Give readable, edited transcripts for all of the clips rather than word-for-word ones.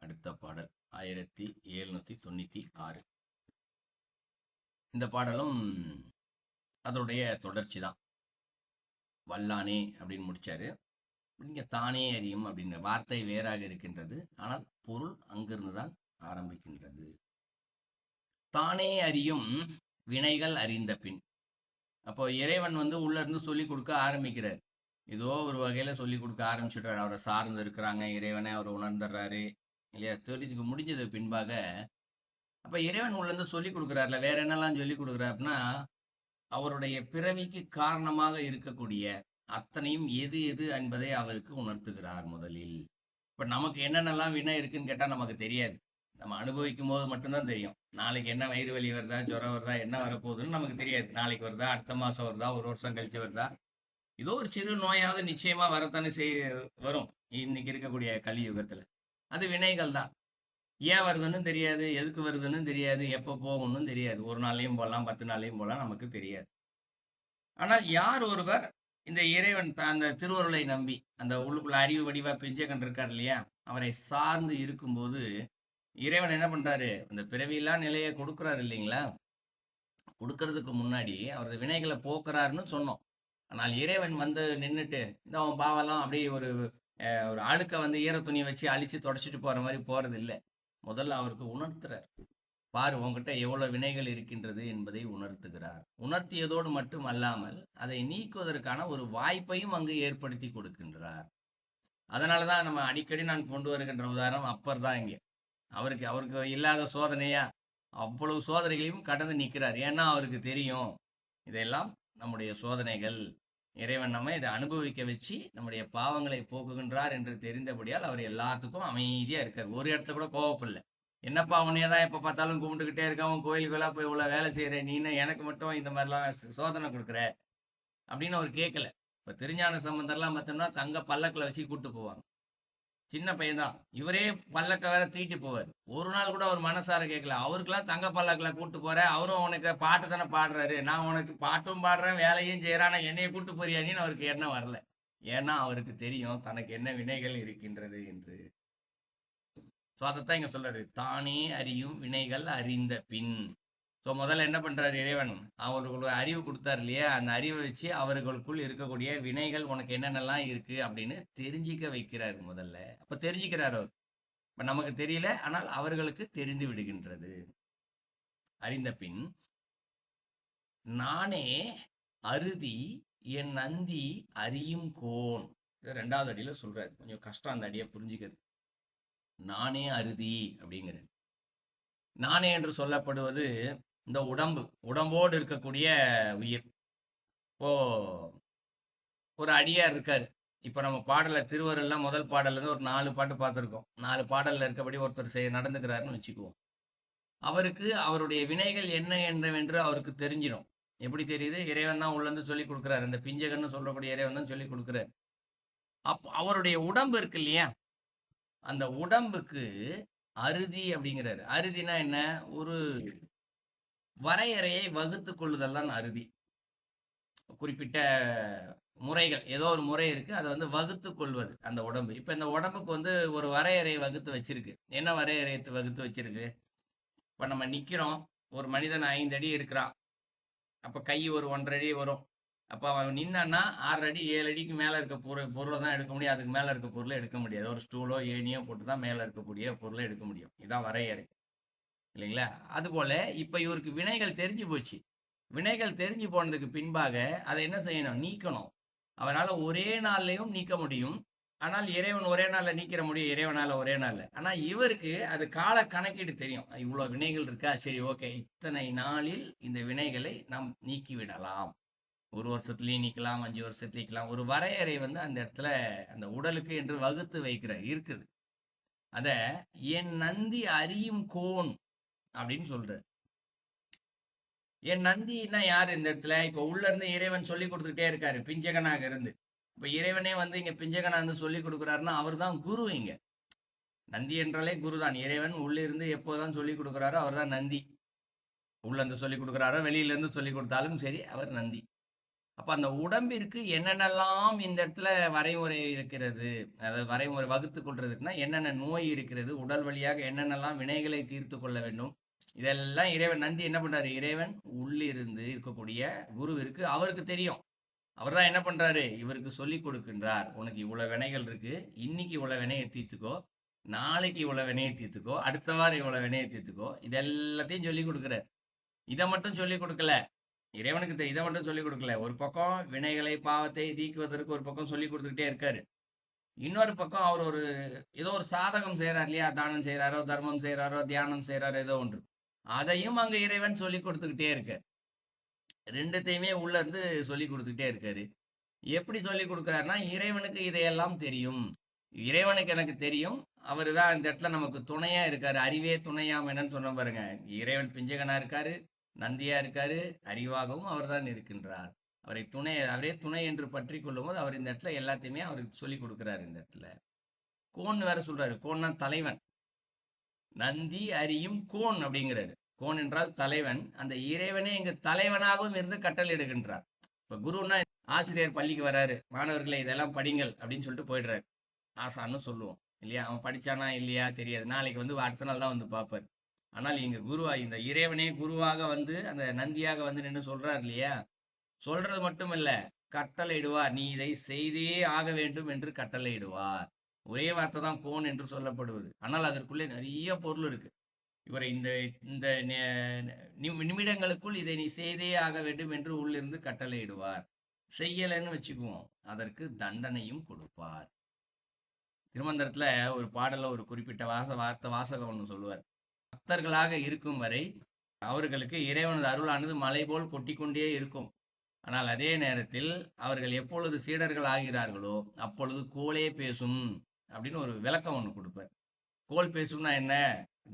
அடுத்த பாடல் 1796. இந்த பாடலும் அதோடைய தொடர்ச்சி தான். வல்லானே அப்படின்னு முடிச்சாரு. இங்க தானே அறியும் அப்படின்ற வார்த்தை வேறாக இருக்கின்றது, ஆனால் பொருள் அங்கிருந்து தான் ஆரம்பிக்கின்றது. தானே அறியும் வினைகள் அறிந்த பின். அப்போ இறைவன் உள்ள இருந்து சொல்லி கொடுக்க ஆரம்பிக்கிறார். ஏதோ ஒரு வகையில சொல்லி கொடுக்க ஆரம்பிச்சுட்டாரு. அவரை சார்ந்து இருக்கிறாங்க, இறைவனை அவர் உணர்ந்துடுறாரு இல்லையா? தெரிஞ்சுக்க முடிஞ்சது பின்பாக. அப்ப இறைவன் உள்ள இருந்து சொல்லி கொடுக்குறாருல, வேற என்னெல்லாம் சொல்லி கொடுக்குறாருன்னா, அவருடைய பிறவிக்கு காரணமாக இருக்கக்கூடிய அத்தனையும் எது எது என்பதை அவருக்கு உணர்த்துகிறார் முதலில். இப்ப நமக்கு என்னென்னலாம் வினை இருக்குன்னு கேட்டா நமக்கு தெரியாது. நம்ம அனுபவிக்கும் போது மட்டும்தான் தெரியும். நாளைக்கு என்ன வயிறு வலி வருதா, ஜுரம் வருதா, என்ன வரப்போகுதுன்னு நமக்கு தெரியாது. நாளைக்கு வருதா, அடுத்த மாசம் வருதா, ஒரு வருஷம் கழிச்சு வருதா, ஏதோ ஒரு சிறு நோயாவது நிச்சயமா வரத்தானே வரும் இன்னைக்கு இருக்கக்கூடிய கலியுகத்துல. அது வினைகள் தான். ஏன் வருதுன்னு தெரியாது, எதுக்கு வருதுன்னு தெரியாது, எப்போ போகணும்னு தெரியாது. ஒரு நாளையும் போகலாம், 10 நாளையும் போகலாம், நமக்கு தெரியாது. ஆனால் யார் ஒருவர் இந்த இறைவன் அந்த திருவருளை நம்பி அந்த உள்ளுக்குள்ள அறிவு வடிவா பிஞ்சைக்கன் இருக்கார் இல்லையா, அவரை சார்ந்து இருக்கும்போது இறைவன் என்ன பண்றாரு, இந்த பிறவியெல்லாம் நிலையை கொடுக்குறாரு இல்லைங்களா? கொடுக்கறதுக்கு முன்னாடி அவரது வினைகளை போக்குறாருன்னு சொன்னோம். ஆனால் இறைவன் நின்றுட்டு இந்த அவன் பாவெல்லாம் அப்படியே ஒரு ஒரு அழுக்க ஈர துணியை வச்சு அழிச்சு தொடச்சிட்டு போற மாதிரி போறது இல்லை. முதல்ல அவருக்கு உணர்த்துறார். பாரு, உங்ககிட்ட எவ்வளவு வினைகள் இருக்கின்றது என்பதை உணர்த்துகிறார். உணர்த்தியதோடு மட்டும் அல்லாமல் அதை நீக்குவதற்கான ஒரு வாய்ப்பையும் அங்கு ஏற்படுத்தி கொடுக்கின்றார். அதனாலதான் நம்ம அடிக்கடி நான் கொண்டு வருகின்ற உதாரணம் அப்பர் தான். இங்கே அவருக்கு இல்லாத சோதனையா அவ்வளவு சோதனைகளையும் கடந்து நிற்கிறார். ஏன்னா அவருக்கு தெரியும் இதெல்லாம் நம்முடைய சோதனைகள், இறைவன் நம்ம இதை அனுபவிக்க வச்சு நம்முடைய பாவங்களை போக்குகின்றார் என்று தெரிந்தபடியால் அவர் எல்லாத்துக்கும் அமைதியா இருக்கார். ஒரு இடத்துல கூட கோவப்படல. என்னப்பா உன்னையதான் எப்ப பார்த்தாலும் கும்பிட்டுக்கிட்டே இருக்கான், கோயிலுக்கெல்லாம் போய் இவ்வளவு வேலை செய்யற நீன்னு எனக்கு மட்டும் இந்த மாதிரிலாம் சோதனை கொடுக்குற அப்படின்னு அவர் கேட்கல. இப்ப திருஞான சம்பந்தர்லாம் பார்த்தோம்னா தங்க பல்லக்கில் வச்சு கூட்டு போவாங்க. சின்ன பையன் தான், இவரே பல்லக்க வேற தூக்கிட்டு போவார். ஒரு நாள் கூட அவர் மனசார கேட்கல. அவருக்கெல்லாம் தங்க பல்லக்கில் கூட்டு போற, அவரும் உனக்கு பாட்டு தானே பாடுறாரு, நான் உனக்கு பாட்டும் பாடுறேன் வேலையும் செய்யறான், என்னைய கூட்டு போறியானின்னு அவருக்கு எண்ணம் வரல. ஏன்னா அவருக்கு தெரியும் தனக்கு என்ன வினைகள் இருக்கின்றது என்று. ஸோ அதைத்தான் இங்க சொல்றாரு, தானே அறியும் வினைகள் அறிந்த பின். ஸோ முதல்ல என்ன பண்றாரு இறைவன், அவர்களுக்கு அறிவு கொடுத்தாரு இல்லையா, அந்த அறிவை வச்சு அவர்களுக்குள் இருக்கக்கூடிய வினைகள் உனக்கு என்னென்னலாம் இருக்கு அப்படின்னு தெரிஞ்சிக்க வைக்கிறாரு முதல்ல. அப்ப தெரிஞ்சுக்கிறார் அவர். இப்ப நமக்கு தெரியல, ஆனால் அவர்களுக்கு தெரிந்து விடுகின்றது. அறிந்த பின் நானே அறுதி என் நந்தி அறியும் கோன். இது 2வது அடியில சொல்றாரு. கொஞ்சம் கஷ்டம் அந்த அடியை புரிஞ்சுக்கிறது. நானே அறுதி அப்படிங்கிற நானே என்று சொல்லப்படுவது இந்த உடம்போடு இருக்கக்கூடிய உயிர். இப்போ ஒரு அடியார் இருக்காரு. இப்ப நம்ம பாடல திருவருள்லாம் முதல் பாடல்ல இருந்து ஒரு 4 பாட்டு பார்த்துருக்கோம். 4 பாடல்ல இருக்கபடி ஒருத்தர் நடந்துக்கிறாருன்னு வச்சுக்குவோம். அவருக்கு அவருடைய வினைகள் என்ன என்னவென்று அவருக்கு தெரிஞ்சிடும். எப்படி தெரியுது? இறைவன் தான் உள்ள இருந்து சொல்லி கொடுக்குறாரு. இந்த பிஞ்சகன்னு சொல்லக்கூடிய இறைவன் தான் சொல்லி கொடுக்குறாரு. அப்போ அவருடைய உடம்பு இருக்கு இல்லையா, அந்த உடம்புக்கு அறுதி அப்படிங்கிறாரு. அறுதினா என்ன? ஒரு வரையறையை வகுத்து கொள்ளுதல் தான் அறுதி. குறிப்பிட்ட முறைகள், ஏதோ ஒரு முறை இருக்கு, அதை வகுத்து கொள்வது அந்த உடம்பு. இப்ப இந்த உடம்புக்கு ஒரு வரையறையை வகுத்து வச்சிருக்கு. என்ன வரையறையை வகுத்து வச்சிருக்கு? இப்ப நம்ம நிக்கிறோம், ஒரு மனிதன் 5 அடி இருக்கிறான். அப்ப கை ஒரு 1.5 அடி வரும். அப்ப அவன் நின்னான்னா 6 அடி 7 அடிக்கு மேல இருக்க பொருளை தான் எடுக்க முடியும். அதுக்கு மேல இருக்க பொருளை எடுக்க முடியாது. ஒரு ஸ்டூலோ ஏணியோ போட்டு தான் மேல இருக்கக்கூடிய பொருளை எடுக்க முடியும். இதான் வரையறை இல்லைங்களா? அதுபோல இப்ப இவருக்கு வினைகள் தெரிஞ்சு போச்சு. வினைகள் தெரிஞ்சு போனதுக்கு பின்பாக அதை என்ன செய்யணும்? நீக்கணும். அவரால் ஒரே நாள்லையும் நீக்க முடியும். ஆனால் இறைவன் ஒரே நாள்ல நீக்கிற முடியும், இறைவனால ஒரே நாள்ல. ஆனா இவருக்கு அது கால கணக்கீடு தெரியும். இவ்வளவு வினைகள் இருக்கா, சரி ஓகே, இத்தனை நாளில் இந்த வினைகளை நாம் நீக்கி விடலாம். 1 வருஷத்துலயும் நீக்கலாம், 5 வருஷத்துல நீக்கலாம். ஒரு வரையறை அந்த இடத்துல அந்த உடலுக்கு என்று வகுத்து வைக்கிற இருக்குது. அத என் நந்தி அறியும் கோன் அப்படின்னு சொல்றாரு. என் நந்தினா யாரு இந்த இடத்துல? இப்ப உள்ள இருந்து இறைவன் சொல்லி கொடுத்துட்டே இருக்காரு பிஞ்சகனாக இருந்து. இப்ப இறைவனே இங்க பிஞ்சகனா இருந்து சொல்லி கொடுக்குறாருன்னா அவர் தான் குரு. இங்க நந்தி என்றாலே குரு தான். இறைவன் உள்ள இருந்து எப்போதான் சொல்லி கொடுக்குறாரோ அவர் தான் நந்தி. உள்ள இருந்து சொல்லி கொடுக்குறாரோ வெளியில இருந்து சொல்லி கொடுத்தாலும் சரி, அவர் நந்தி. அப்ப அந்த உடம்பிற்கு என்னென்னலாம் இந்த இடத்துல வரைமுறை இருக்கிறது, அதாவது வரைமுறை வகுத்து கொள்றதுக்குன்னா என்னென்ன நோய் இருக்கிறது, உடல் வழியாக என்னென்னலாம் வினைகளை தீர்த்து கொள்ள வேண்டும், இதெல்லாம் இறைவன் நந்தி என்ன பண்றாரு, இறைவன் உள்ளிருந்து இருக்கக்கூடிய குருவிற்கு அவருக்கு தெரியும். அவர் தான் என்ன பண்றாரு, இவருக்கு சொல்லி கொடுக்கின்றார். உனக்கு இவ்வளவு வினைகள் இருக்கு, இன்னைக்கு இவ்வளவு வினையை தீர்த்துக்கோ, நாளைக்கு இவ்வளவு வினையை தீர்த்துக்கோ, அடுத்த வாரம் இவ்வளவு வினையை தீர்த்துக்கோ, இது எல்லாத்தையும் சொல்லி கொடுக்குறார். இதை மட்டும் சொல்லி கொடுக்கல, இறைவனுக்கு இதை மட்டும் சொல்லிக் கொடுக்கல. ஒரு பக்கம் வினைகளை பாவத்தை நீக்குவதற்கு ஒரு பக்கம் சொல்லி கொடுத்துக்கிட்டே இருக்காரு. இன்னொரு பக்கம் அவர் ஒரு ஏதோ ஒரு சாதகம் செய்யறாரு இல்லையா, தானம் செய்யறாரோ, தர்மம் செய்யறாரோ, தியானம் செய்யறாரோ, ஏதோ ஒன்று, அதையும் அங்க இறைவன் சொல்லி கொடுத்துக்கிட்டே இருக்காரு. ரெண்டுத்தையுமே உள்ள இருந்து சொல்லி கொடுத்துக்கிட்டே இருக்காரு. எப்படி சொல்லி கொடுக்குறாருன்னா, இறைவனுக்கு இதையெல்லாம் தெரியும், இறைவனுக்கு எனக்கு தெரியும், அவரு தான் இந்த இடத்துல நமக்கு துணையா இருக்காரு. அறிவே துணையாம் என்னன்னு சொன்ன பாருங்க. இறைவன் பிஞ்சகனா இருக்காரு, நந்தியா இருக்காரு, அறிவாகவும் அவர்தான் இருக்கின்றார். அவரே துணை என்று பற்றி கொள்ளும் போது அவர் இந்த இடத்துல எல்லாத்தையுமே அவருக்கு சொல்லி கொடுக்கிறாரு. இந்த இடத்துல கோன் வேற சொல்றாரு. கோன்னா தலைவன், நந்தி அறியும் கோன் அப்படிங்கிறாரு. கோன் என்றால் தலைவன். அந்த இறைவனே இங்கு தலைவனாகவும் இருந்து கட்டளை இடுகின்றார். இப்ப குருன்னா ஆசிரியர் பள்ளிக்கு வராரு, மாணவர்களை இதெல்லாம் படிங்கள் அப்படின்னு சொல்லிட்டு போயிடுறாரு, ஆசான்னு சொல்லுவோம் இல்லையா. அவன் படிச்சானா இல்லையா தெரியாது, நாளைக்கு வந்து அடுத்த நாள் தான் வந்து பார்ப்பார். ஆனால் இங்க குருவா, இந்த இறைவனே குருவாக வந்து அந்த நந்தியாக வந்து நின்று சொல்றாரு இல்லையா. சொல்றது மட்டும் இல்ல, கட்டளையிடுவார். நீ இதை செய்தே ஆக வேண்டும் என்று கட்டளையிடுவார். ஒரே வார்த்தை தான் கோன் என்று சொல்லப்படுவது, ஆனால் அதற்குள்ளே நிறைய பொருள் இருக்கு. இவரை இந்த இந்த நிமிடங்களுக்குள் இதை நீ செய்தே ஆக வேண்டும் என்று உள்ளிருந்து கட்டளையிடுவார். செய்யலைன்னு வச்சுக்குவோம், அதற்கு தண்டனையும் கொடுப்பார். திருமந்திரத்துல ஒரு பாடல ஒரு குறிப்பிட்ட வாசகம் ஒன்று சொல்லுவார். பக்தர்களாக இருக்கும் வரை அவர்களுக்கு இறைவனது அருளானது மலை போல் கொட்டிக்கொண்டே இருக்கும். ஆனால் அதே நேரத்தில் அவர்கள் எப்பொழுது சீடர்கள் ஆகிறார்களோ அப்பொழுது கோலே பேசும் அப்படின்னு ஒரு விளக்கம் ஒன்று கொடுப்பார். கோல் பேசும்னா என்ன,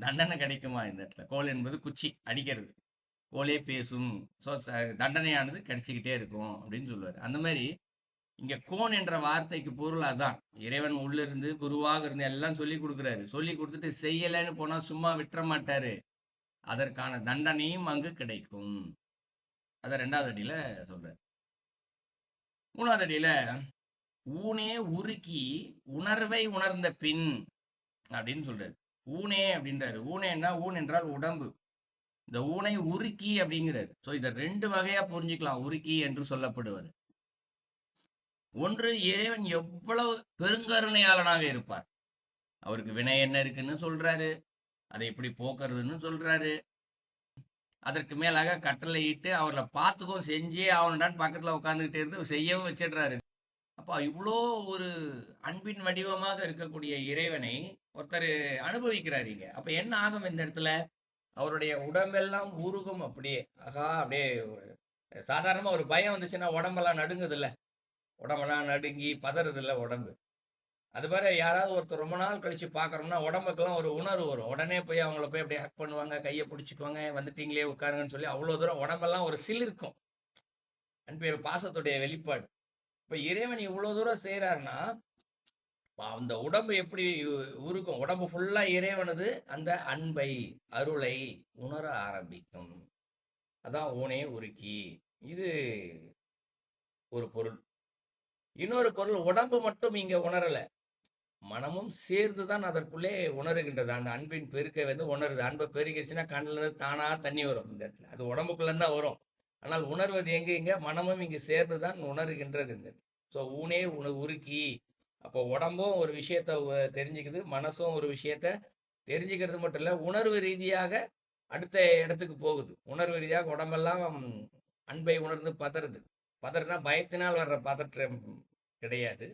தண்டனை கிடைக்குமா இந்த இடத்துல. கோல் என்பது குச்சி அடிக்கிறது, கோலே பேசும், ஸோ தண்டனையானது கிடைச்சிக்கிட்டே இருக்கும் அப்படின்னு சொல்லுவார். அந்த மாதிரி இங்க கோன் என்ற வார்த்தைக்கு பொருள் அதான். இறைவன் உள்ளிருந்து குருவாக இருந்து எல்லாம் சொல்லி கொடுக்குறாரு. சொல்லி கொடுத்துட்டு செய்யலைன்னு போனா சும்மா விட்டுற மாட்டாரு, அதற்கான தண்டனையும் அங்கு கிடைக்கும். அத 2வது அடியில சொல்றாரு. 3வது அடியில ஊனே உருக்கி உணர்வை உணர்ந்த பின் அப்படின்னு சொல்றாரு. ஊனே அப்படின்றாரு. ஊனேன்னா, ஊன் என்றால் உடம்பு. இந்த ஊனை உருக்கி அப்படிங்கிறாரு. ஸோ இதை 2 வகையா புரிஞ்சுக்கலாம் உருக்கி என்று சொல்லப்படுவது. ஒன்று, இறைவன் எவ்வளவு பெருங்கருணையாளனாக இருப்பார். அவருக்கு வினை என்ன இருக்குன்னு சொல்றாரு, அதை எப்படி போக்குறதுன்னு சொல்றாரு. அதற்கு மேலாக கட்டளையிட்டு அவர்களை பார்த்துக்கும் செஞ்சே ஆகணும்டான்னு பக்கத்துல உட்காந்துக்கிட்டே இருந்து செய்யவும் வச்சிடுறாரு. அப்ப இவ்வளோ ஒரு அன்பின் வடிவமாக இருக்கக்கூடிய இறைவனை ஒருத்தர் அனுபவிக்கிறாருங்க. அப்ப என்ன ஆகும் இந்த இடத்துல, அவருடைய உடம்பெல்லாம் உருகும். அப்படியே ஆகா, அப்படியே சாதாரணமா ஒரு பயம் வந்துச்சுன்னா உடம்பெல்லாம் நடுங்குது இல்ல, உடம்பெல்லாம் நடுங்கி பதறது இல்ல உடம்பு. அது மாதிரி யாராவது ஒருத்தர் ரொம்ப நாள் கழிச்சு பார்க்கறோம்னா உடம்புக்கெல்லாம் ஒரு உணர்வு வரும். உடனே போய் அவங்கள போய் அப்படியே ஹக் பண்ணுவாங்க, கையை பிடிச்சிக்குவாங்க, வந்துட்டீங்களே உட்காருங்கன்னு சொல்லி அவ்வளோ தூரம் உடம்பெல்லாம் ஒரு சிலிர்க்கும். அன்பு பாசத்துடைய வெளிப்பாடு. இப்ப இறைவன் இவ்வளவு தூரம் செய்யறாருன்னா அந்த உடம்பு எப்படி உருக்கும், உடம்பு ஃபுல்லா இறைவனது அந்த அன்பை அருளை உணர ஆரம்பிக்கும். அதான் ஊனே உருக்கி. இது ஒரு பொருள். இன்னொரு பொருள், உடம்பு மட்டும் இங்க உணரல, மனமும் சேர்ந்துதான் அதற்குள்ளே உணர்கின்றது. அந்த அன்பின் பெருக்கை வந்து உணருது. அன்பை பெருகிருச்சுன்னா கண்ணுல இருந்து தானா தண்ணி வரும் இந்த இடத்துல, அது உடம்புக்குள்ள தான் வரும். ஆனால் உணர்வது இங்க மனமும் இங்கு சேர்ந்துதான் உணர்கின்றது இந்த. ஸோ ஊனே உருக்கி. அப்போ உடம்பும் ஒரு விஷயத்த தெரிஞ்சுக்குது, மனசும் ஒரு விஷயத்த தெரிஞ்சுக்கிறது மட்டும் இல்ல, உணர்வு ரீதியாக அடுத்த இடத்துக்கு போகுது. உணர்வு ரீதியாக உடம்பெல்லாம் அன்பை உணர்ந்து பதறுது. பதறுனா பயத்தினால் வர்ற பதற்றம் கிடையாது.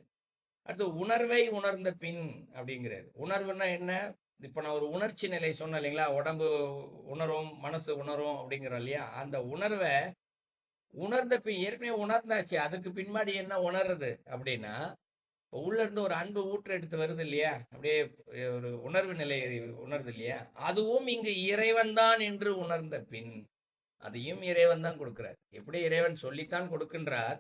அடுத்து உணர்வை உணர்ந்த பின் அப்படிங்கிறாரு. உணர்வுன்னா என்ன, இப்ப நான் ஒரு உணர்ச்சி நிலை சொன்னேன் இல்லைங்களா, உடம்பு உணரும் மனசு உணரும் அப்படிங்கிறோம் இல்லையா. அந்த உணர்வை உணர்ந்த பின், ஏற்கனவே உணர்ந்தாச்சு, அதுக்கு பின்பாடி என்ன உணர்றது அப்படின்னா, உள்ள இருந்து ஒரு அன்பு ஊற்று எடுத்து வருது இல்லையா, அப்படியே ஒரு உணர்வு நிலை உணர்து இல்லையா, அதுவும் இங்கு இறைவன் தான் என்று உணர்ந்த பின், அதையும் இறைவன் தான் கொடுக்கிறார். எப்படி இறைவன் சொல்லித்தான் கொடுக்கின்றார்,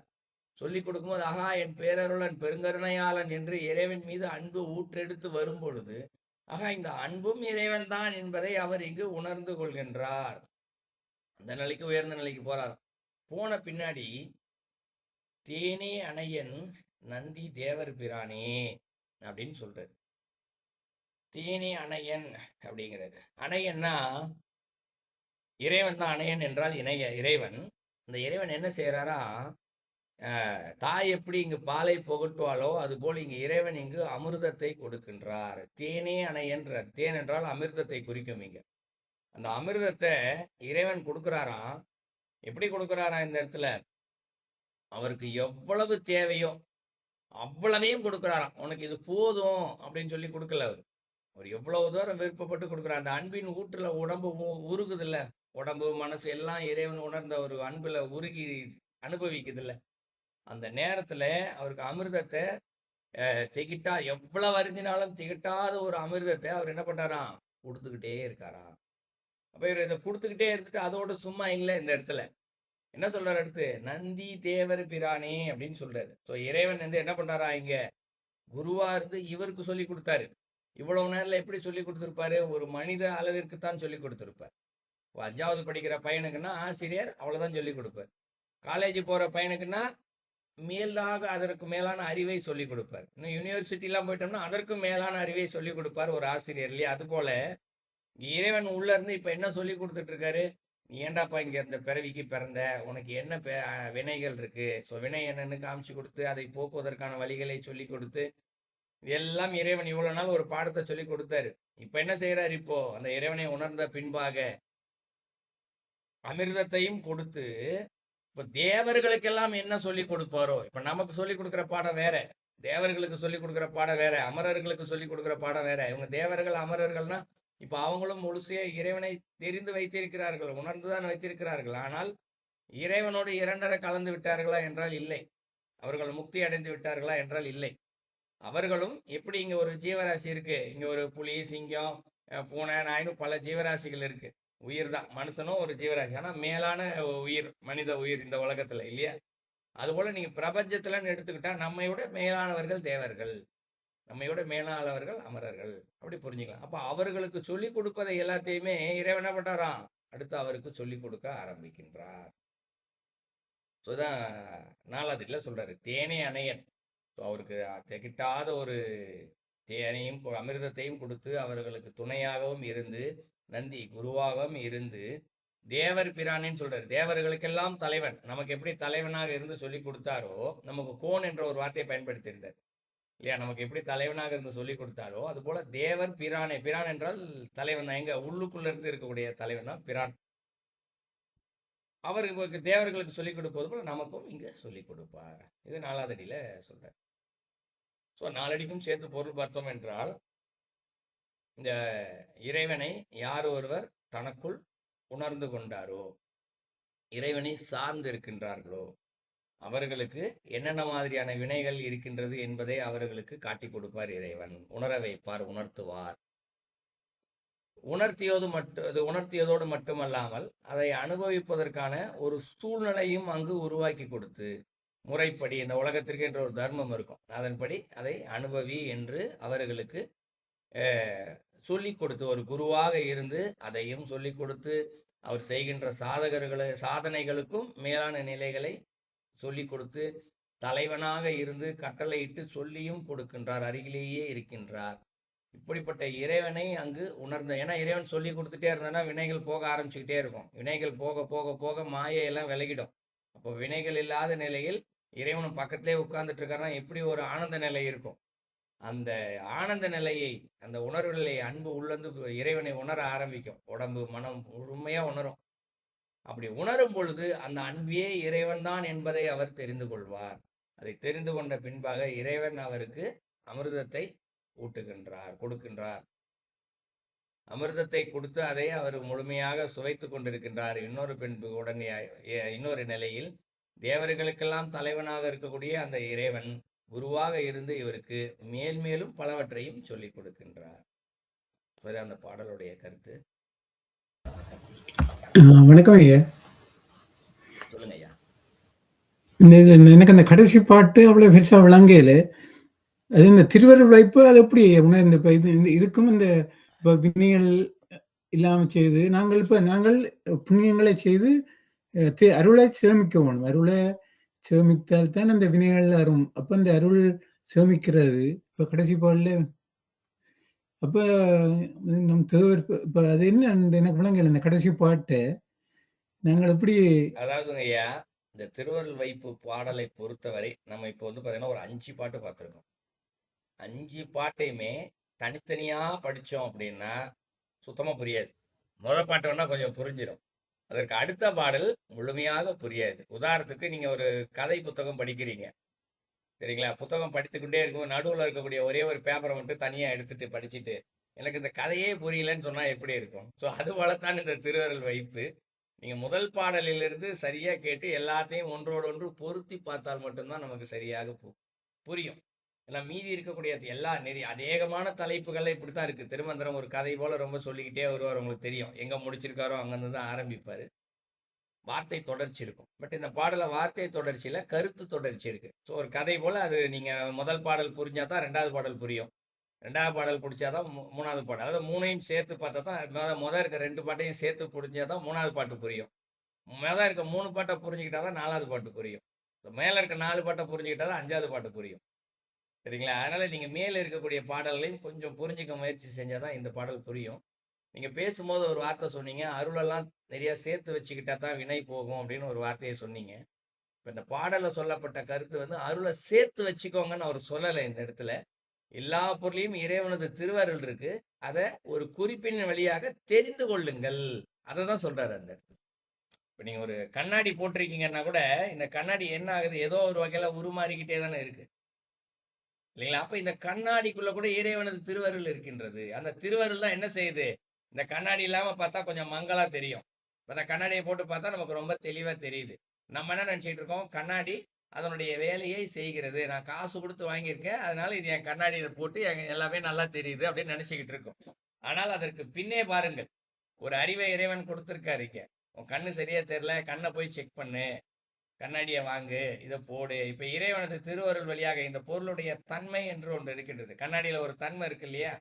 சொல்லி கொடுக்கும்போது ஆகா என் பேரருளன் பெருங்கருணையாளன் என்று இறைவன் மீது அன்பு ஊற்றெடுத்து வரும் பொழுது, ஆகா இந்த அன்பும் இறைவன் தான் என்பதை அவர் இங்கு உணர்ந்து கொள்கின்றார். அந்த நிலைக்கு உயர்ந்த நிலைக்கு போறார். போன பின்னாடி தேனே அணையன் நந்தி தேவர் பிரானே அப்படின்னு சொல்றாரு. தேனே அணையன் அப்படிங்கிறது. அணையன்னா இறைவன் தான். அணையன் என்றால் இறைவன். அந்த இறைவன் என்ன செய்யறாரா, தாய் எப்படி இங்கு பாலை புகட்டுவாளோ அதுபோல் இங்கு இறைவன் இங்கு அமிர்தத்தை கொடுக்கின்றார். தேனே அணையன்றார். தேன் என்றால் அமிர்தத்தை குறிக்கும். இங்க அந்த அமிர்தத்தை இறைவன் கொடுக்கிறாராம். எப்படி கொடுக்கிறாராம் இந்த இடத்துல, அவருக்கு எவ்வளவு தேவையோ அவ்வளவையும் கொடுக்கிறாராம். உனக்கு இது போதும் அப்படின்னு சொல்லி கொடுக்கல. அவர் எவ்வளவு தூரம் விருப்பப்பட்டு கொடுக்குறார். அந்த அன்பின் ஊற்றுல உடம்பு உருகுது இல்ல, உடம்பு மனசு எல்லாம் இறைவன் உணர்ந்த ஒரு அன்புல உருகி அனுபவிக்குது இல்ல, அந்த நேரத்துல அவருக்கு அமிர்தத்தை திகிட்டா, எவ்வளவு அறிஞ்சினாலும் திகிட்டாத ஒரு அமிர்தத்தை அவர் என்ன பண்றாராம், கொடுத்துக்கிட்டே இருக்காராம். அப்ப இவர் இதை கொடுத்துக்கிட்டே இருந்துட்டு அதோட சும்மா இல்லை. இந்த இடத்துல என்ன சொல்றாரு, அடுத்து நந்தி தேவர் பிரானே அப்படின்னு சொல்றாரு. ஸோ இறைவன் வந்து என்ன பண்றாரா, இங்க குருவா இருந்து இவருக்கு சொல்லி கொடுத்தாரு. இவ்வளவு நேரில் எப்படி சொல்லி கொடுத்துருப்பாரு, ஒரு மனித அளவிற்கு தான் சொல்லி கொடுத்துருப்பார். 5வது படிக்கிற பையனுக்குன்னா ஆசிரியர் அவ்வளவுதான் சொல்லி கொடுப்பார். காலேஜ் போற பையனுக்குன்னா மேலாக அதற்கு மேலான அறிவை சொல்லி கொடுப்பார். இன்னும் யூனிவர்சிட்டிலாம் போயிட்டோம்னா அதற்கும் மேலான அறிவை சொல்லி கொடுப்பார் ஒரு ஆசிரியர் இல்லையா. அது போல இறைவன் உள்ள இருந்து இப்ப என்ன சொல்லி கொடுத்துட்டு இருக்காரு, நீ ஏண்டாப்பா இங்க இந்த பிறவிக்கு பிறந்த, உனக்கு என்ன வினைகள் இருக்கு, ஸோ வினை என்னன்னு காமிச்சு கொடுத்து அதை போக்குவதற்கான வழிகளை சொல்லி கொடுத்து எல்லாம் இறைவன் இவ்வளவு நாள் ஒரு பாடத்தை சொல்லி கொடுத்தாரு. இப்ப என்ன செய்யறாரு, இப்போ அந்த இறைவனை உணர்ந்த பின்பாக அமிர்தத்தையும் கொடுத்து இப்ப தேவர்களுக்கெல்லாம் என்ன சொல்லி கொடுப்பாரோ, இப்ப நமக்கு சொல்லி கொடுக்குற பாடம் வேற, தேவர்களுக்கு சொல்லி கொடுக்குற பாடம் வேற, அமரர்களுக்கு சொல்லி கொடுக்குற பாடம் வேற. இவங்க தேவர்கள் அமரர்கள்னா இப்ப அவங்களும் முழுசே இறைவனை தெரிந்து வைத்திருக்கிறார்கள், உணர்ந்துதான் வைத்திருக்கிறார்கள். ஆனால் இறைவனோடு இரண்டரை கலந்து விட்டார்களா என்றால் இல்லை. அவர்கள் முக்தி அடைந்து விட்டார்களா என்றால் இல்லை. அவர்களும் எப்படி இங்க ஒரு ஜீவராசி இருக்கு, இங்க ஒரு புலி, சிங்கம், பூனை, நாயின்னு பல ஜீவராசிகள் இருக்கு. உயிர் தான், மனுஷனும் ஒரு ஜீவராசி, ஆனா மேலான உயிர் மனித உயிர் இந்த உலகத்துல இல்லையா. அதுபோல நீங்க பிரபஞ்சத்துலன்னு எடுத்துக்கிட்டா நம்மையோட மேலானவர்கள் தேவர்கள், நம்மையோட மேலானவர்கள் அமரர்கள், அப்படி புரிஞ்சுக்கலாம். அப்ப அவர்களுக்கு சொல்லி கொடுப்பதை எல்லாத்தையுமே இறைவன் என்ன பண்றாராம், அடுத்து அவருக்கு சொல்லி கொடுக்க ஆரம்பிக்கின்றார். ஸோதான் 4வது சொல்றாரு தேனே அணையன். ஸோ அவருக்கு திகிட்டாத ஒரு தேனையும் அமிர்தத்தையும் கொடுத்து அவர்களுக்கு துணையாகவும் இருந்து, நந்தி குருவாகவும் இருந்து, தேவர் பிரானின்னு சொல்றாரு. தேவர்களுக்கெல்லாம் தலைவன், நமக்கு எப்படி தலைவனாக இருந்து சொல்லி கொடுத்தாரோ, நமக்கு கோன் என்ற ஒரு வார்த்தையை பயன்படுத்தியிருந்தார் இல்லையா, நமக்கு எப்படி தலைவனாக இருந்து சொல்லி கொடுத்தாரோ அது போல தேவர் பிரானே. பிரான் என்றால் தலைவன் தான், எங்க உள்ளுக்குள்ள இருந்து இருக்கக்கூடிய தலைவன் தான் பிரான். அவருக்கு தேவர்களுக்கு சொல்லிக் கொடுப்பது போல நமக்கும் இங்க சொல்லிக் கொடுப்பார். இது 4வது அடியில சொல்றார். ஸோ 4 அடிக்கும் சேர்த்து பொருள் பார்த்தோம் என்றால், இந்த இறைவனை யார் ஒருவர் தனக்குள் உணர்ந்து கொண்டாரோ, இறைவனை சார்ந்து இருக்கின்றார்களோ, அவர்களுக்கு என்னென்ன மாதிரியான வினைகள் இருக்கின்றது என்பதை அவர்களுக்கு காட்டி கொடுப்பார் இறைவன், உணர வைப்பார், உணர்த்துவார். உணர்த்தியதோடு மட்டுமல்லாமல் அதை அனுபவிப்பதற்கான ஒரு சூழ்நிலையும் அங்கு உருவாக்கி கொடுத்து, முறைப்படி இந்த உலகத்திற்கு என்ற ஒரு தர்மம் இருக்கும், அதன்படி அதை அனுபவி என்று அவர்களுக்கு சொல்லி கொடுத்து, ஒரு குருவாக இருந்து அதையும் சொல்லி கொடுத்து, அவர் செய்கின்ற சாதனைகளுக்கும் மேலான நிலைகளை சொல்லி கொடுத்து, தலைவனாக இருந்து கட்டளையிட்டு சொல்லியும் கொடுக்கின்றார், அருகிலேயே இருக்கின்றார். இப்படிப்பட்ட இறைவனை அங்கு உணர்ந்த, ஏன்னா இறைவன் சொல்லி கொடுத்துட்டே இருந்தானா வினைகள் போக ஆரம்பிச்சுக்கிட்டே இருக்கும். வினைகள் போக போக போக மாயையெல்லாம் விலகிடும். அப்போ வினைகள் இல்லாத நிலையில் இறைவனும் பக்கத்திலே உட்கார்ந்துட்டு இருக்காருன்னா எப்படி ஒரு ஆனந்த நிலை இருக்கும். அந்த ஆனந்த நிலையை, அந்த உணர்வு நிலையை அன்பு உள்ளந்து இறைவனை உணர ஆரம்பிக்கும். உடம்பு மனம் முழுமையா உணரும். அப்படி உணரும் பொழுது அந்த அன்பே இறைவன் தான் என்பதை அவர் தெரிந்து கொள்வார். அதை தெரிந்து கொண்ட பின்பாக இறைவன் அவருக்கு அமிர்தத்தை ஊட்டுகின்றார், கொடுக்கின்றார். அமிர்தத்தை கொடுத்து அதை அவர் முழுமையாக சுவைத்து கொண்டிருக்கின்றார். இன்னொரு நிலையில் தேவர்களுக்கெல்லாம் தலைவனாக இருக்கக்கூடிய அந்த இறைவன் குருவாக இருந்து இவருக்கு மேல் மேலும் பலவற்றையும் சொல்லிக் கொடுக்கின்றார். அந்த பாடலுடைய கருத்து. வணக்கம் ஐயா. சொல்லுங்க ஐயா. எனக்கு அந்த கடைசி பாட்டு அவ்வளவு பெருசா விளங்கையில, அது இந்த திருவருளைப்பு அது எப்படி இந்த இதுக்கும் இந்த வினைகள் இல்லாம செய்து நாங்கள் புண்ணியங்களை செய்து அருளை சேமிக்க வேணும். அருளை சேமித்தால் தான் அந்த வினைகள் அரும். அப்ப அந்த அருள் சேமிக்கிறது. இப்ப கடைசி பாடல்ல அப்ப நம் தேவர் இப்ப அது என்ன எனக்கு விளங்கல இந்த கடைசி பாட்டு. நாங்கள் எப்படி அதாவதுங்க ஐயா, இந்த திருவருள் வைப்பு பாடலை பொறுத்தவரை நம்ம இப்போ வந்து பார்த்தீங்கன்னா ஒரு 5 பாட்டு பார்த்துருக்கோம். 5 பாட்டையுமே தனித்தனியா படிச்சோம் அப்படின்னா சுத்தமா புரியாது. முதல் பாட்டு வேணா கொஞ்சம் புரிஞ்சிடும். அதற்கு அடுத்த பாடல் முழுமையாக புரியாது. உதாரணத்துக்கு நீங்க ஒரு கதை புத்தகம் படிக்கிறீங்க. சரிங்களா? புத்தகம் படித்துக்கொண்டே இருக்கும். நடுவுல இருக்கக்கூடிய ஒரே ஒரு பேப்பரை மட்டும் தனியா எடுத்துட்டு படிச்சுட்டு, எனக்கு இந்த கதையே புரியலன்னு சொன்னா எப்படி இருக்கும்? ஸோ அதுபோலத்தான் இந்த திருவருள் வைப்பு. நீங்க முதல் பாடலிலிருந்து சரியா கேட்டு எல்லாத்தையும் ஒன்றோடு ஒன்று பொருத்தி பார்த்தால் மட்டும்தான் நமக்கு சரியாக புரியும். ஏன்னா மீதி இருக்கக்கூடிய எல்லா அநேகமான தலைப்புகள்ல இப்படித்தான் இருக்கு. திருமந்திரம் ஒரு கதை போல ரொம்ப சொல்லிக்கிட்டே வருவார். உங்களுக்கு தெரியும். எங்க முடிச்சிருக்காரோ அங்கிருந்து தான் ஆரம்பிப்பாரு. வார்த்தை தொடர்ச்சி இருக்கும். பட் இந்த பாடல வார்த்தை தொடர்ச்சியில கருத்து தொடர்ச்சி இருக்கு. ஸோ ஒரு கதை போல அது நீங்க முதல் பாடல் புரிஞ்சா தான் 2வது பாடல் புரியும். 2வது பாடல் புடிச்சாதான் 3வது பாடல். அதாவது 3யும் சேர்த்து பார்த்தா தான் முதல் இருக்க 2 பாட்டையும் சேர்த்து புரிஞ்சா தான் 3வது பாட்டு புரியும். மேல இருக்க 3 பாட்டை புரிஞ்சுக்கிட்டா தான் 4வது பாட்டு புரியும். மேல இருக்க 4 பாட்டை புரிஞ்சுக்கிட்டா தான் 5வது பாட்டு புரியும். சரிங்களா? அதனால நீங்க மேல இருக்கக்கூடிய பாடல்களையும் கொஞ்சம் புரிஞ்சுக்க முயற்சி செஞ்சாதான் இந்த பாடல் புரியும். நீங்க பேசும்போது ஒரு வார்த்தை சொன்னீங்க, அருளெல்லாம் நிறைய சேர்த்து வச்சுக்கிட்டா தான் வினை போகும் அப்படின்னு ஒரு வார்த்தையை சொன்னீங்க. இப்ப இந்த பாடல்ல சொல்லப்பட்ட கருத்து வந்து அருளை சேர்த்து வச்சுக்கோங்கன்னு அவர் சொல்லலை இந்த இடத்துல. எல்லா பொருளையும் இறைவனது திருவருள் இருக்கு. அதை ஒரு குறிப்பின் வழியாக தெரிந்து கொள்ளுங்கள். அதை தான் சொல்றாரு அந்த இடத்துல. இப்ப நீங்க ஒரு கண்ணாடி போட்டிருக்கீங்கன்னா கூட இந்த கண்ணாடி என்ன ஆகுது? ஏதோ ஒரு வகையில உருமாறிக்கிட்டே தானே இருக்கு. இல்லைங்களா? அப்ப இந்த கண்ணாடிக்குள்ள கூட இறைவனது திருவருள் இருக்கின்றது. அந்த திருவருள் தான் என்ன செய்யுது? இந்த கண்ணாடி இல்லாம பார்த்தா கொஞ்சம் மங்களா தெரியும். இப்ப இந்த கண்ணாடியை போட்டு பார்த்தா நமக்கு ரொம்ப தெளிவா தெரியுது. நம்ம என்ன நினைச்சிட்டு இருக்கோம்? கண்ணாடி அதனுடைய வேலையை செய்கிறது. நான் காசு கொடுத்து வாங்கியிருக்கேன். அதனால இது என் கண்ணாடியில போட்டு எல்லாமே நல்லா தெரியுது அப்படின்னு நினைச்சுக்கிட்டு இருக்கோம். ஆனால் அதற்கு பின்னே பாருங்கள். ஒரு அறிவை இறைவன் கொடுத்திருக்காரு இங்க. உன் கண்ணு சரியா தெரியல, கண்ணை போய் செக் பண்ணு, கண்ணாடியை வாங்கு, இதை போடு. இப்ப இறைவனது திருவருள் வழியாக இந்த பொருளுடைய தன்மை என்று ஒன்று இருக்கின்றது. கண்ணாடியில ஒரு தன்மை இருக்கு இல்லையா?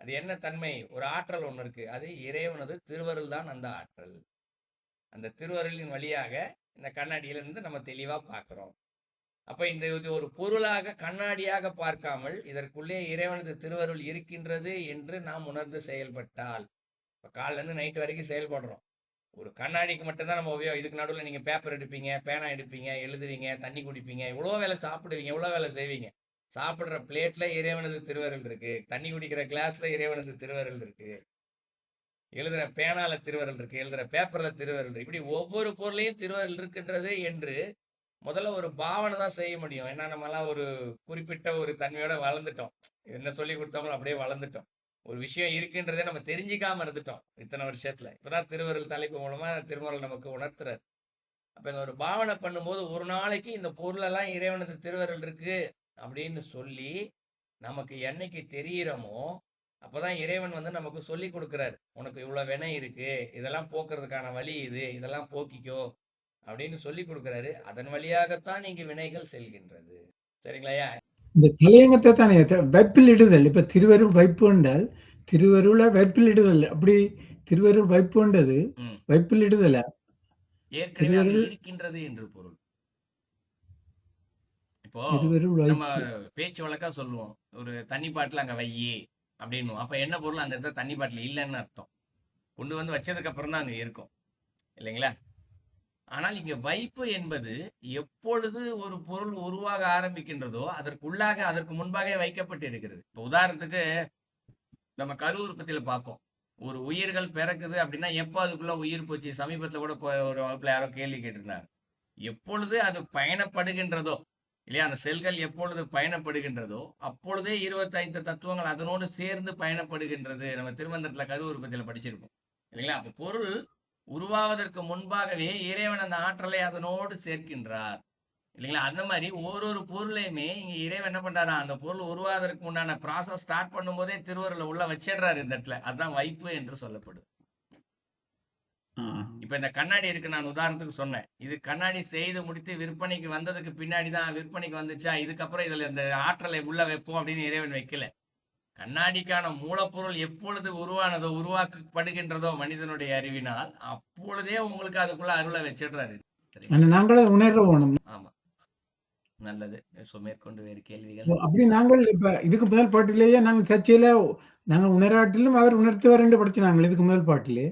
அது என்ன தன்மை? ஒரு ஆற்றல் ஒன்று இருக்கு. அது இறைவனது திருவருள் தான் அந்த ஆற்றல். அந்த திருவருளின் வழியாக இந்த கண்ணாடியிலிருந்து நம்ம தெளிவா பார்க்கிறோம். அப்ப இந்த இது ஒரு பொருளாக கண்ணாடியாக பார்க்காமல் இதற்குள்ளே இறைவனது திருவருள் இருக்கின்றது என்று நாம் உணர்ந்து செயல்பட்டால், இப்ப காலைல இருந்து நைட் வரைக்கும் செயல்படுறோம். ஒரு கண்ணாடிக்கு மட்டும்தான் நம்ம உபயோகம். இதுக்கு நடுவில் நீங்க பேப்பர் எடுப்பீங்க, பேனா எடுப்பீங்க, எழுதுவீங்க, தண்ணி குடிப்பீங்க, இவ்வளோ வேலை சாப்பிடுவீங்க, இவ்வளோ வேலை செய்வீங்க. சாப்பிடுற பிளேட்ல இறைவனது திருவருள் இருக்கு, தண்ணி குடிக்கிற கிளாஸ்ல இறைவனது திருவருள் இருக்கு, எழுதுற பேனால திருவருள் இருக்கு, எழுதுற பேப்பர்ல திருவருள் இருக்கு. இப்படி ஒவ்வொரு பொருளையும் திருவருள் இருக்கின்றது என்று முதல்ல ஒரு பாவனை தான் செய்ய முடியும். ஏன்னா நம்ம எல்லாம் ஒரு குறிப்பிட்ட ஒரு தன்மையோட வளர்ந்துட்டோம். என்ன சொல்லி கொடுத்தாங்களோ அப்படியே வளர்ந்துட்டோம். ஒரு விஷயம் இருக்குன்றதே நம்ம தெரிஞ்சிக்காம இருந்துட்டோம் இத்தனை வருஷத்துல. இப்பதான் திருவருள் தலைப்பு மூலமா திருமருள் நமக்கு உணர்த்துறாரு. அப்ப இந்த ஒரு பாவனை பண்ணும்போது ஒரு நாளைக்கு இந்த பொருளெல்லாம் இறைவனது திருவருள் இருக்கு அப்படின்னு சொல்லி நமக்கு என்னைக்கு தெரியிறோமோ அப்பதான் இறைவன் வந்து நமக்கு சொல்லி கொடுக்கிறாரு. உனக்கு இவ்வளவு வினை இருக்கு, இதெல்லாம் போக்குறதுக்கான வழி இது, இதெல்லாம் போக்கிக்கோ அப்படின்னு சொல்லி கொடுக்கிறாரு. அதன் வழியாகத்தான் இங்கு வினைகள் செல்கின்றது. சரிங்களாயா? இந்த தலையங்கத்தை தானே வைப்பில் இடுதல். இப்ப திருவருள் வைப்பு என்றால் திருவருள வைப்பில் இடுதல். அப்படி திருவருள் வைப்புன்றது வைப்பில் இடுதல. ஏற்கனவே அது இருக்கின்றது என்று பொருள். இப்போ நம்ம பேச்சு வழக்கா சொல்லுவோம், ஒரு தண்ணி பாட்டில் அங்க வையி அப்படின்னு. அப்ப என்ன பொருள்? அந்த இடத்துல தண்ணி பாட்டில் இல்லைன்னு அர்த்தம். கொண்டு வந்து வச்சதுக்கு அப்புறம் தான் அங்க இருக்கும், இல்லைங்களா? ஆனால் இங்க வைப்பு என்பது எப்பொழுது ஒரு பொருள் உருவாக ஆரம்பிக்கின்றதோ அதற்குள்ளாக அதற்கு முன்பாக வைக்கப்பட்டு இருக்கிறது. இப்போ உதாரணத்துக்கு நம்ம கரு உற்பத்தியில பார்ப்போம், ஒரு உயிர்கள் பிறக்குது அப்படின்னா எப்போ அதுக்குள்ள உயிர் போச்சு? சமீபத்தில் கூட ஒரு வகுப்புல யாரோ கேள்வி கேட்டிருந்தாங்க. எப்பொழுது அது பயணப்படுகின்றதோ இல்லையா, அந்த செல்கள் எப்பொழுது பயணப்படுகின்றதோ அப்பொழுதே 25 தத்துவங்கள் அதனோடு சேர்ந்து பயணப்படுகின்றது. நம்ம திருமந்திரத்துல கரு உற்பத்தியில படிச்சிருப்போம், இல்லைங்களா? அப்ப பொருள் உருவாவதற்கு முன்பாகவே இறைவன் அந்த ஆற்றலை அதனோடு சேர்க்கின்றார், இல்லைங்களா? அந்த மாதிரி ஒரு பொருளையுமே இங்க இறைவன் என்ன பண்றாரா, அந்த பொருள் உருவாவதற்கு முன்னான ப்ராசஸ் ஸ்டார்ட் பண்ணும் போதே திருவருளை உள்ள வச்சிடுறாரு இந்த இடத்துல. அதுதான் வைப்பு என்று சொல்லப்படுது. இப்ப இந்த கண்ணாடி இருக்கு, நான் உதாரணத்துக்கு சொன்னேன். இது கண்ணாடி செய்து முடித்து விற்பனைக்கு வந்ததுக்கு பின்னாடிதான் விற்பனைக்கு வந்துச்சா, இதுக்கப்புறம் இதுல இந்த ஆற்றலை உள்ள வைப்போம் அப்படின்னு இறைவன் வைக்கல. கண்ணாடிக்கான மூலப்பொருள் எப்பொழுது உருவானதோ உருவாக்கப்படுகின்றதோ மனிதனுடைய அறிவினால் அப்பொழுதே உங்களுக்கு அதுக்குள்ள அருளை வச்சிடுறாரு. நாங்களும் உணர்வோம். ஆமா. நல்லது. மேற்கொண்டு வேறு கேள்விகள்? அப்படி நாங்கள் இப்ப இதுக்கு முதல் பாட்டிலேயே நாங்கள் சர்ச்சையில நாங்கள் உணராட்டிலும் அவர் உணர்த்துவார் என்று படிச்சினாங்கள் இதுக்கு முதல் பாட்டிலே.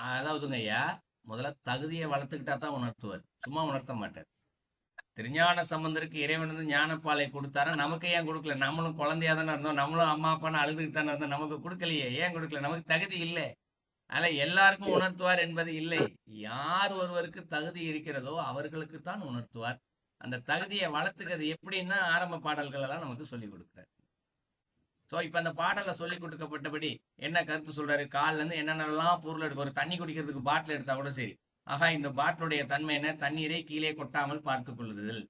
அதாவதுங்க ஐயா, முதல்ல தகுதியை வளர்த்துக்கிட்டா தான் உணர்த்துவார், சும்மா உணர்த்த மாட்டார். திருஞான சம்பந்தருக்கு இறைவன் வந்து ஞானப்பாலை கொடுத்தாரா, நமக்கு ஏன் கொடுக்கல? நம்மளும் குழந்தையா தானே இருந்தோம், நம்மளும் அம்மா அப்பான்னு அழுதுகிட்டு தானே இருந்தோம், நமக்கு கொடுக்கலையே, ஏன் கொடுக்கல? நமக்கு தகுதி இல்லை. அதனால எல்லாருக்கும் உணர்த்துவார் என்பது இல்லை. யார் ஒருவருக்கு தகுதி இருக்கிறதோ அவர்களுக்கு தான் உணர்த்துவார். அந்த தகுதியை வளர்த்துக்கிறது எப்படின்னா ஆரம்ப பாடல்கள் எல்லாம் நமக்கு சொல்லிக் கொடுக்குறாரு. ஸோ இப்போ அந்த பாடலில் சொல்லி கொடுக்கப்பட்டபடி என்ன கருத்து சொல்றாரு? கால்ல இருந்து என்னென்னலாம் பொருள் எடுக்கும், ஒரு தண்ணி குடிக்கிறதுக்கு பாட்டில் எடுத்தா கூட சரி, ஆகா இந்த பாட்டிலுடைய தன்மை என்ன? தண்ணீரை கீழே கொட்டாமல் பார்த்து கொள்ளுதல்.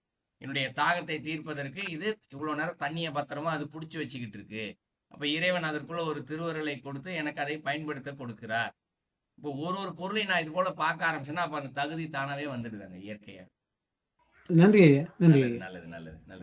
என்னுடைய தாகத்தை தீர்ப்பதற்கு இது இவ்வளவு நேரம் தண்ணியை பத்திரமா அது பிடிச்சி வச்சுக்கிட்டு இருக்கு. அப்ப இறைவன் அதற்குள்ள ஒரு திருவருளை கொடுத்து எனக்கு அதை பயன்படுத்த கொடுக்கிறார். இப்போ ஒரு ஒரு பொருளையும் நான் இது போல பார்க்க ஆரம்பிச்சேன்னா அப்ப அந்த தகுதி தானாவே வந்துடுதாங்க இயற்கையா. நன்றி ஐயா, நன்றி. நல்லது நல்லது நல்லது நல்லது.